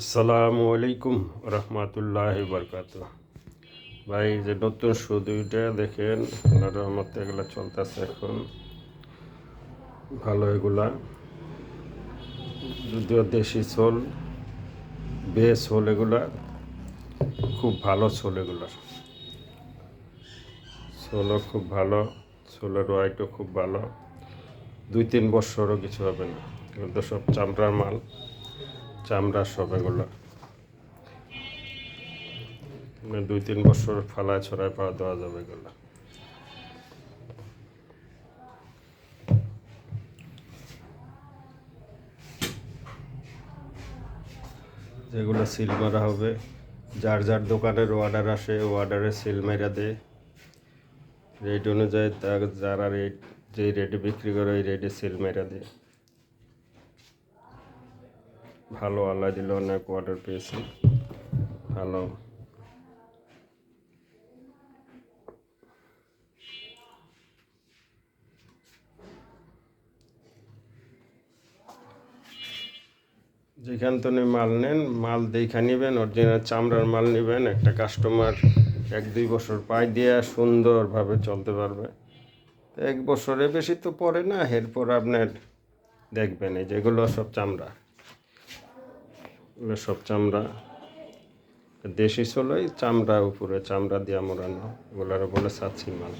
আসসালামু আলাইকুম রহমতুল্লাহি বরকাত। ভাই যে নতুন শো দুইটা দেখেন, আল্লাহর রহমতে এগুলা চলতেছে এখন ভালো। এগুলা যদিও দেশি ছোল, বেস হোল, এগুলা খুব ভালো ছোল। এগুলার ছোলও খুব ভালো, ছোলের ওয়াইটও খুব ভালো। 2-3 বছরও কিছু হবে না। এগুলো তো সব চামড়ার মাল, চামড়ার সব এগুলা 2-3 বছর ফালায় ছড়ায় পাওয়া দেওয়া যাবে এগুলা। যেগুলো সিল মারা হবে, যার যার দোকানের অর্ডার আসে ও অর্ডারে সিল মেরা দেয়। রেট অনুযায়ী যারা রেট যেই রেটে বিক্রি করে ওই রেটে সিল মেরা দেয়। ভালো, আল্লাহ দিলে অনেক অর্ডার পেয়েছি ভালো। যেখান থেকে মাল নেন, মাল দেখা নেবেন, অরিজিনাল চামড়ার মাল নেবেন। একটা কাস্টমার 1-2 বছর পাই দিয়ে সুন্দরভাবে চলতে পারবে। 1 বছরে বেশি তো পড়ে না। এরপর আপনার দেখবেন এই যেগুলো সব চামড়া, এগুলো সব চামড়া। দেশি ছোলই চামড়া, উপরে চামড়া দিয়ে মোড়ানো, এগুলোর বলে সাচ্ছি মাল।